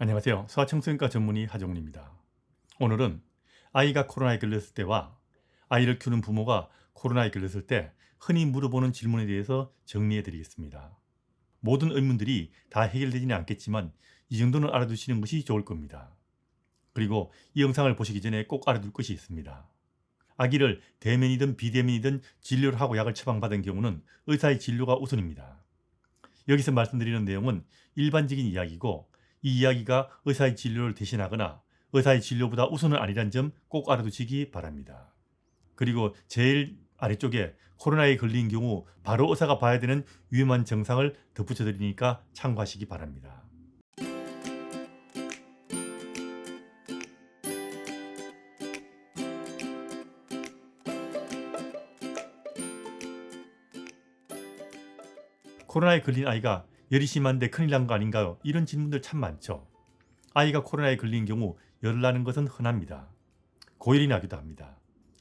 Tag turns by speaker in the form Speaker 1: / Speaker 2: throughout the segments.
Speaker 1: 안녕하세요. 소아청소년과 전문의 하정훈입니다. 오늘은 아이가 코로나에 걸렸을 때와 아이를 키우는 부모가 코로나에 걸렸을 때 흔히 물어보는 질문에 대해서 정리해 드리겠습니다. 모든 의문들이 다 해결되지는 않겠지만 이 정도는 알아두시는 것이 좋을 겁니다. 그리고 이 영상을 보시기 전에 꼭 알아둘 것이 있습니다. 아기를 대면이든 비대면이든 진료를 하고 약을 처방받은 경우는 의사의 진료가 우선입니다. 여기서 말씀드리는 내용은 일반적인 이야기고 이 이야기가 의사의 진료를 대신하거나 의사의 진료보다 우선은 아니란 점 꼭 알아두시기 바랍니다. 그리고 제일 아래쪽에 코로나에 걸린 경우 바로 의사가 봐야 되는 위험한 증상을 덧붙여 드리니까 참고하시기 바랍니다. 코로나에 걸린 아이가 열이 심한데 큰일 난 거 아닌가요? 이런 질문들 참 많죠. 아이가 코로나에 걸린 경우 열 나는 것은 흔합니다. 고열이 나기도 합니다.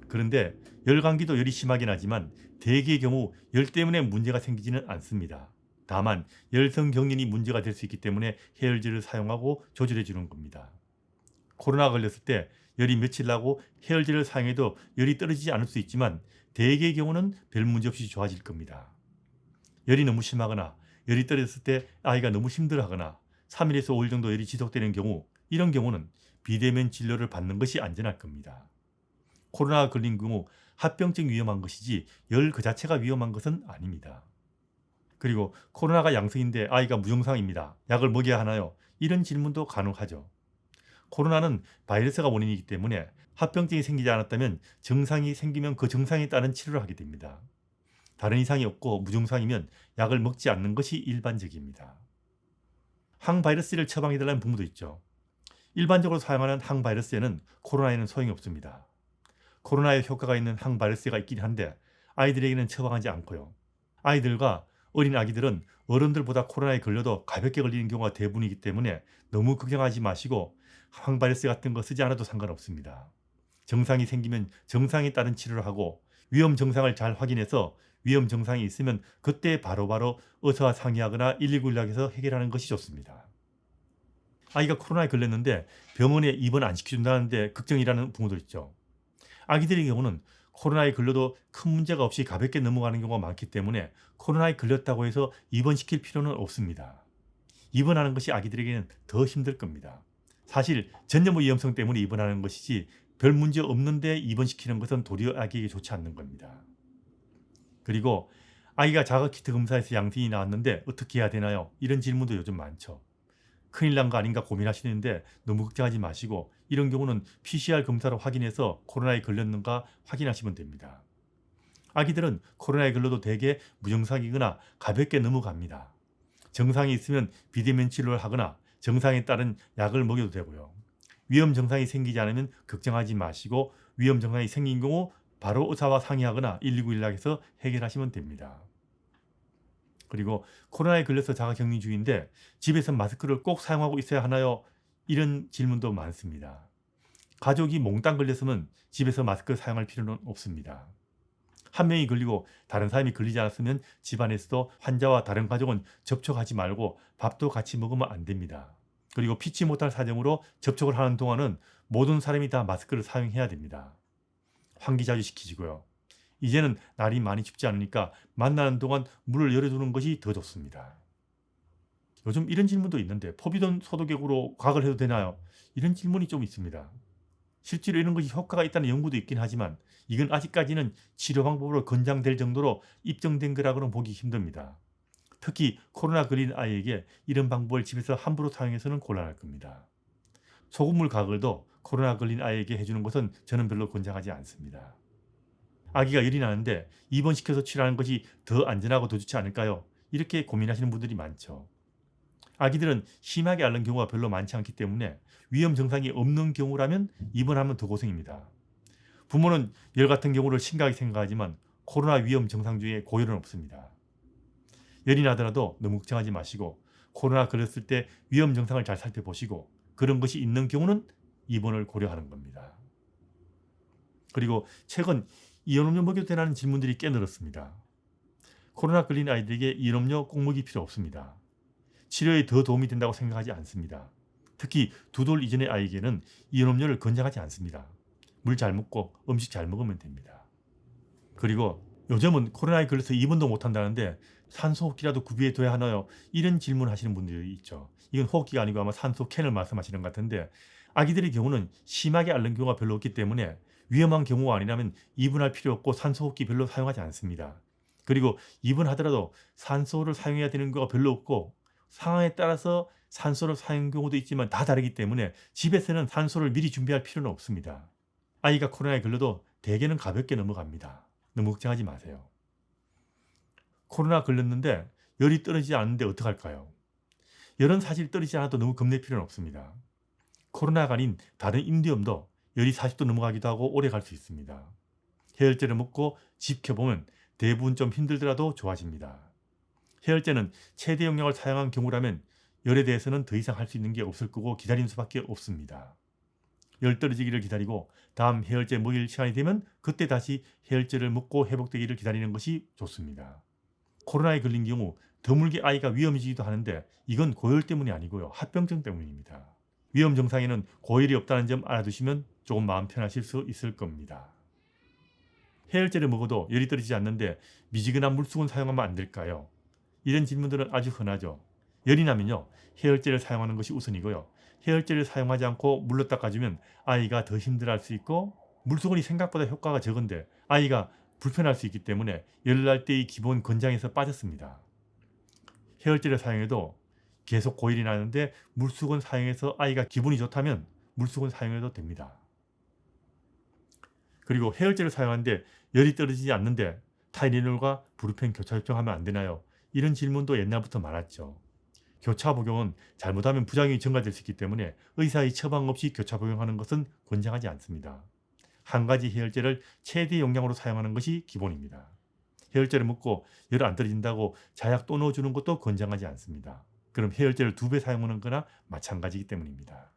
Speaker 1: 그런데 열감기도 열이 심하게 나지만 대개의 경우 열 때문에 문제가 생기지는 않습니다. 다만 열성 경련이 문제가 될 수 있기 때문에 해열제를 사용하고 조절해 주는 겁니다. 코로나 걸렸을 때 열이 며칠 나고 해열제를 사용해도 열이 떨어지지 않을 수 있지만 대개의 경우는 별 문제 없이 좋아질 겁니다. 열이 너무 심하거나 열이 떨어졌을 때 아이가 너무 힘들어하거나 3일에서 5일 정도 열이 지속되는 경우, 이런 경우는 비대면 진료를 받는 것이 안전할 겁니다. 코로나가 걸린 경우 합병증 위험한 것이지 열 그 자체가 위험한 것은 아닙니다. 그리고 코로나가 양성인데 아이가 무증상입니다. 약을 먹여야 하나요? 이런 질문도 가능하죠. 코로나는 바이러스가 원인이기 때문에 합병증이 생기지 않았다면 증상이 생기면 그 증상에 따른 치료를 하게 됩니다. 다른 이상이 없고 무증상이면 약을 먹지 않는 것이 일반적입니다. 항바이러스를 처방해달라는 부모도 있죠. 일반적으로 사용하는 항바이러스에는 코로나에는 소용이 없습니다. 코로나에 효과가 있는 항바이러스가 있긴 한데 아이들에게는 처방하지 않고요. 아이들과 어린 아기들은 어른들보다 코로나에 걸려도 가볍게 걸리는 경우가 대부분이기 때문에 너무 걱정하지 마시고 항바이러스 같은 거 쓰지 않아도 상관없습니다. 증상이 생기면 증상에 따른 치료를 하고 위험 증상을 잘 확인해서 위험 증상이 있으면 그때 바로바로 의사와 상의하거나 119 연락해서 해결하는 것이 좋습니다. 아이가 코로나에 걸렸는데 병원에 입원 안 시켜준다는데 걱정이라는 부모도 있죠. 아기들의 경우는 코로나에 걸려도 큰 문제가 없이 가볍게 넘어가는 경우가 많기 때문에 코로나에 걸렸다고 해서 입원시킬 필요는 없습니다. 입원하는 것이 아기들에게는 더 힘들 겁니다. 사실 전염의 위험성 때문에 입원하는 것이지 별 문제 없는데 입원시키는 것은 도리어 아기에게 좋지 않는 겁니다. 그리고 아이가 자가키트 검사에서 양성이 나왔는데 어떻게 해야 되나요? 이런 질문도 요즘 많죠. 큰일 난 거 아닌가 고민하시는데 너무 걱정하지 마시고 이런 경우는 PCR 검사로 확인해서 코로나에 걸렸는가 확인하시면 됩니다. 아기들은 코로나에 걸려도 대개 무증상이거나 가볍게 넘어갑니다. 증상이 있으면 비대면 치료를 하거나 증상에 따른 약을 먹여도 되고요. 위험 증상이 생기지 않으면 걱정하지 마시고 위험 증상이 생긴 경우 바로 의사와 상의하거나 119 연락해서 해결하시면 됩니다. 그리고 코로나에 걸려서 자가격리 중인데 집에서 마스크를 꼭 사용하고 있어야 하나요? 이런 질문도 많습니다. 가족이 몽땅 걸렸으면 집에서 마스크 사용할 필요는 없습니다. 한 명이 걸리고 다른 사람이 걸리지 않았으면 집안에서도 환자와 다른 가족은 접촉하지 말고 밥도 같이 먹으면 안 됩니다. 그리고 피치 못할 사정으로 접촉을 하는 동안은 모든 사람이 다 마스크를 사용해야 됩니다. 환기 자주 시키시고요. 이제는 날이 많이 춥지 않으니까 만나는 동안 문을 열어두는 것이 더 좋습니다. 요즘 이런 질문도 있는데 포비돈 소독액으로 과학을 해도 되나요? 이런 질문이 좀 있습니다. 실제로 이런 것이 효과가 있다는 연구도 있긴 하지만 이건 아직까지는 치료 방법으로 권장될 정도로 입증된 거라고는 보기 힘듭니다. 특히 코로나 걸린 아이에게 이런 방법을 집에서 함부로 사용해서는 곤란할 겁니다. 소금물 가글도 코로나 걸린 아이에게 해주는 것은 저는 별로 권장하지 않습니다. 아기가 열이 나는데 입원시켜서 치료하는 것이 더 안전하고 더 좋지 않을까요? 이렇게 고민하시는 분들이 많죠. 아기들은 심하게 앓는 경우가 별로 많지 않기 때문에 위험 증상이 없는 경우라면 입원하면 더 고생입니다. 부모는 열 같은 경우를 심각하게 생각하지만 코로나 위험 증상 중에 고열은 없습니다. 열이 나더라도 너무 걱정하지 마시고 코로나 걸렸을 때 위험 증상을 잘 살펴보시고 그런 것이 있는 경우는 입원을 고려하는 겁니다. 그리고 최근 이온음료 먹여도 되냐는 질문들이 꽤 늘었습니다. 코로나 걸린 아이들에게 이온음료 꼭 먹일 필요 없습니다. 치료에 더 도움이 된다고 생각하지 않습니다. 특히 2돌 이전의 아이에게는 이온음료를 권장하지 않습니다. 물 잘 먹고 음식 잘 먹으면 됩니다. 그리고 요즘은 코로나에 걸려서 입원도 못한다는데 산소호흡기라도 구비해 둬야 하나요? 이런 질문 하시는 분들이 있죠. 이건 호흡기가 아니고 아마 산소 캔을 말씀하시는 것 같은데, 아기들의 경우는 심하게 앓는 경우가 별로 없기 때문에 위험한 경우가 아니라면 입원할 필요 없고 산소호흡기 별로 사용하지 않습니다. 그리고 입원하더라도 산소를 사용해야 되는 경우가 별로 없고 상황에 따라서 산소를 사용하는 경우도 있지만 다 다르기 때문에 집에서는 산소를 미리 준비할 필요는 없습니다. 아이가 코로나에 걸려도 대개는 가볍게 넘어갑니다. 너무 걱정하지 마세요. 코로나 걸렸는데 열이 떨어지지 않는데 어떡할까요? 열은 사실 떨어지지 않아도 너무 겁낼 필요는 없습니다. 코로나가 아닌 다른 인두염도 열이 40도 넘어가기도 하고 오래 갈 수 있습니다. 해열제를 먹고 지켜보면 대부분 좀 힘들더라도 좋아집니다. 해열제는 최대 용량을 사용한 경우라면 열에 대해서는 더 이상 할 수 있는 게 없을 거고 기다리는 수밖에 없습니다. 열 떨어지기를 기다리고 다음 해열제 먹일 시간이 되면 그때 다시 해열제를 먹고 회복되기를 기다리는 것이 좋습니다. 코로나에 걸린 경우 드물게 아이가 위험해지기도 하는데 이건 고열 때문이 아니고요. 합병증 때문입니다. 위험 증상에는 고열이 없다는 점 알아두시면 조금 마음 편하실 수 있을 겁니다. 해열제를 먹어도 열이 떨어지지 않는데 미지근한 물수건 사용하면 안 될까요? 이런 질문들은 아주 흔하죠. 열이 나면요, 해열제를 사용하는 것이 우선이고요. 해열제를 사용하지 않고 물로 닦아주면 아이가 더 힘들어할 수 있고 물수건이 생각보다 효과가 적은데 아이가 불편할 수 있기 때문에 열날 때의 기본 권장에서 빠졌습니다. 해열제를 사용해도 계속 고열이 나는데 물수건 사용해서 아이가 기분이 좋다면 물수건 사용해도 됩니다. 그리고 해열제를 사용하는데 열이 떨어지지 않는데 타이레놀과 브루펜 교차 접종하면 안 되나요? 이런 질문도 옛날부터 많았죠. 교차 복용은 잘못하면 부작용이 증가될 수 있기 때문에 의사의 처방 없이 교차 복용하는 것은 권장하지 않습니다. 한 가지 해열제를 최대 용량으로 사용하는 것이 기본입니다. 해열제를 먹고 열 안 떨어진다고 자약 또 넣어주는 것도 권장하지 않습니다. 그럼 해열제를 2배 사용하는 거나 마찬가지이기 때문입니다.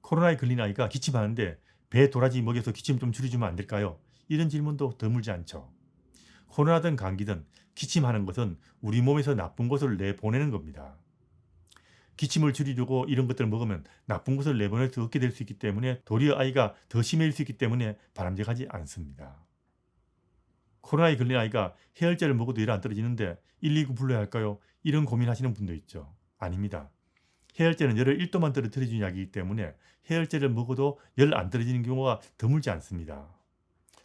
Speaker 1: 코로나에 걸린 아이가 기침하는데 배 도라지 먹여서 기침 좀 줄여주면 안 될까요? 이런 질문도 드물지 않죠. 코로나든 감기든 기침하는 것은 우리 몸에서 나쁜 것을 내보내는 겁니다. 기침을 줄이려고 이런 것들을 먹으면 나쁜 것을 내보낼 수 없게 될 수 있기 때문에 도리어 아이가 더 심해질 수 있기 때문에 바람직하지 않습니다. 코로나에 걸린 아이가 해열제를 먹어도 열 안 떨어지는데 119 불러야 할까요? 이런 고민하시는 분도 있죠. 아닙니다. 해열제는 열을 1도만 떨어뜨려주는 약이기 때문에 해열제를 먹어도 열 안 떨어지는 경우가 드물지 않습니다.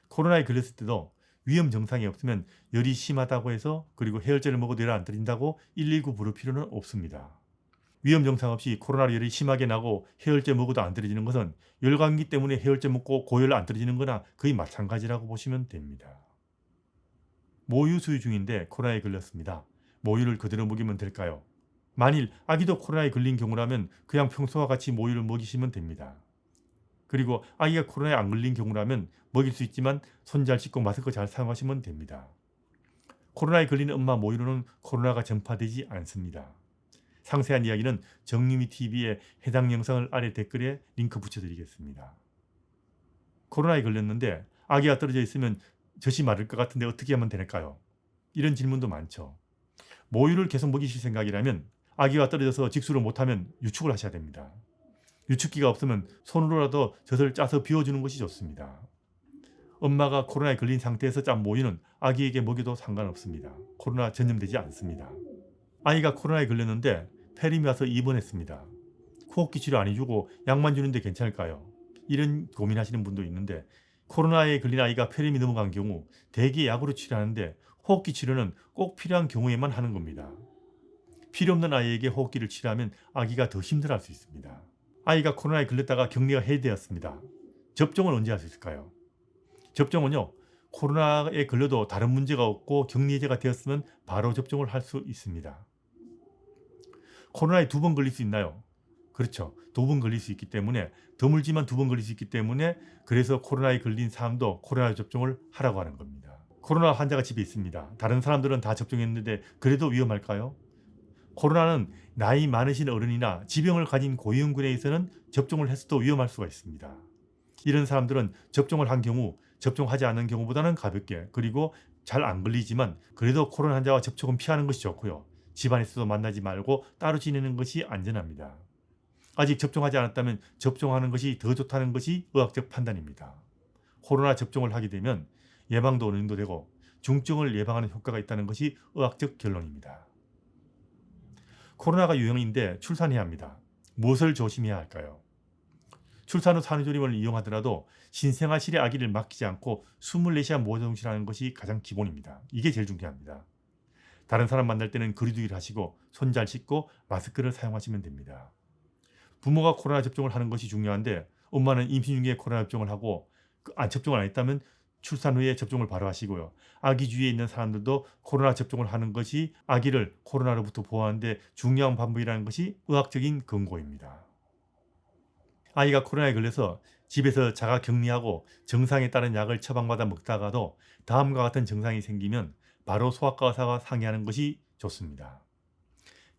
Speaker 1: 코로나에 걸렸을 때도 위험 증상이 없으면 열이 심하다고 해서 그리고 해열제를 먹어도 열 안 떨어진다고 119 부를 필요는 없습니다. 위험 증상 없이 코로나로 열이 심하게 나고 해열제 먹어도 안 떨어지는 것은 열감기 때문에 해열제 먹고 고열 안 떨어지는 거나 거의 마찬가지라고 보시면 됩니다. 모유 수유 중인데 코로나에 걸렸습니다. 모유를 그대로 먹이면 될까요? 만일 아기도 코로나에 걸린 경우라면 그냥 평소와 같이 모유를 먹이시면 됩니다. 그리고 아기가 코로나에 안 걸린 경우라면 먹일 수 있지만 손 잘 씻고 마스크 잘 사용하시면 됩니다. 코로나에 걸린 엄마 모유로는 코로나가 전파되지 않습니다. 상세한 이야기는 정유미TV의 해당 영상을 아래 댓글에 링크 붙여드리겠습니다. 코로나에 걸렸는데 아기가 떨어져 있으면 젖이 마를 것 같은데 어떻게 하면 될까요? 이런 질문도 많죠. 모유를 계속 먹이실 생각이라면 아기가 떨어져서 직수를 못하면 유축을 하셔야 됩니다. 유축기가 없으면 손으로라도 젖을 짜서 비워주는 것이 좋습니다. 엄마가 코로나에 걸린 상태에서 짠 모유는 아기에게 먹여도 상관없습니다. 코로나 전염되지 않습니다. 아이가 코로나에 걸렸는데 폐렴이 와서 입원했습니다. 호흡기 치료 안 해주고 약만 주는데 괜찮을까요? 이런 고민하시는 분도 있는데 코로나에 걸린 아이가 폐렴이 넘어간 경우 대개 약으로 치료하는데 호흡기 치료는 꼭 필요한 경우에만 하는 겁니다. 필요 없는 아이에게 호흡기를 치료하면 아기가 더 힘들어할 수 있습니다. 아이가 코로나에 걸렸다가 격리가 해제되었습니다. 접종은 언제 할 수 있을까요? 접종은요, 코로나에 걸려도 다른 문제가 없고 격리 해제가 되었으면 바로 접종을 할 수 있습니다. 코로나에 2번 걸릴 수 있나요? 그렇죠. 2번 걸릴 수 있기 때문에 드물지만 2번 걸릴 수 있기 때문에 그래서 코로나에 걸린 사람도 코로나 접종을 하라고 하는 겁니다. 코로나 환자가 집에 있습니다. 다른 사람들은 다 접종했는데 그래도 위험할까요? 코로나는 나이 많으신 어른이나 지병을 가진 고위험군에서는 접종을 했어도 위험할 수가 있습니다. 이런 사람들은 접종을 한 경우 접종하지 않은 경우보다는 가볍게 그리고 잘 안 걸리지만 그래도 코로나 환자와 접촉은 피하는 것이 좋고요. 집안에서도 만나지 말고 따로 지내는 것이 안전합니다. 아직 접종하지 않았다면 접종하는 것이 더 좋다는 것이 의학적 판단입니다. 코로나 접종을 하게 되면 예방도 어느 정도 되고 중증을 예방하는 효과가 있다는 것이 의학적 결론입니다. 코로나가 유행인데 출산해야 합니다. 무엇을 조심해야 할까요? 출산 후 산후조리원을 이용하더라도 신생아실의 아기를 맡기지 않고 24시간 모정실하는 것이 가장 기본입니다. 이게 제일 중요합니다. 다른 사람 만날 때는 거리두기를 하시고 손 잘 씻고 마스크를 사용하시면 됩니다. 부모가 코로나 접종을 하는 것이 중요한데 엄마는 임신 중에 코로나 접종을 하고 접종을 안 했다면 출산 후에 접종을 바로 하시고요. 아기 주위에 있는 사람들도 코로나 접종을 하는 것이 아기를 코로나로부터 보호하는 데 중요한 방법이라는 것이 의학적인 근거입니다. 아이가 코로나에 걸려서 집에서 자가 격리하고 증상에 따른 약을 처방받아 먹다가도 다음과 같은 증상이 생기면 바로 소아과 의사와 상의하는 것이 좋습니다.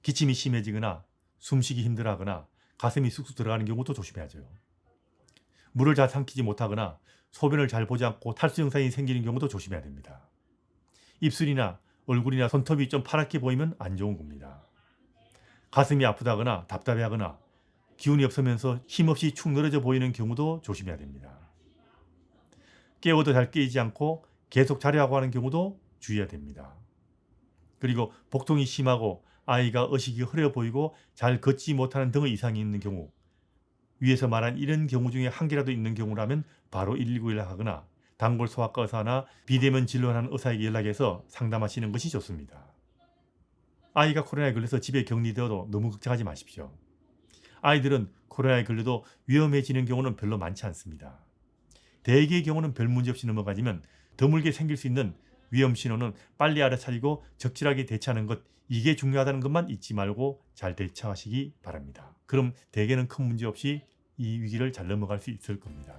Speaker 1: 기침이 심해지거나 숨쉬기 힘들어하거나 가슴이 쑥쑥 들어가는 경우도 조심해야죠. 물을 잘 삼키지 못하거나 소변을 잘 보지 않고 탈수 증상이 생기는 경우도 조심해야 됩니다. 입술이나 얼굴이나 손톱이 좀 파랗게 보이면 안 좋은 겁니다. 가슴이 아프다거나 답답해하거나 기운이 없으면서 힘없이 축 늘어져 보이는 경우도 조심해야 됩니다. 깨워도 잘 깨지 않고 계속 자려하고 하는 경우도 주의해야 됩니다. 그리고 복통이 심하고 아이가 의식이 흐려 보이고 잘 걷지 못하는 등의 이상이 있는 경우, 위에서 말한 이런 경우 중에 한 개라도 있는 경우라면 바로 119 연락하거나 단골 소아과 의사나 비대면 진료하는 의사에게 연락해서 상담하시는 것이 좋습니다. 아이가 코로나에 걸려서 집에 격리되어도 너무 걱정하지 마십시오. 아이들은 코로나에 걸려도 위험해지는 경우는 별로 많지 않습니다. 대개의 경우는 별 문제 없이 넘어가지만 드물게 생길 수 있는 위험 신호는 빨리 알아차리고 적절하게 대처하는 것, 이게 중요하다는 것만 잊지 말고 잘 대처하시기 바랍니다. 그럼 대개는 큰 문제 없이 이 위기를 잘 넘어갈 수 있을 겁니다.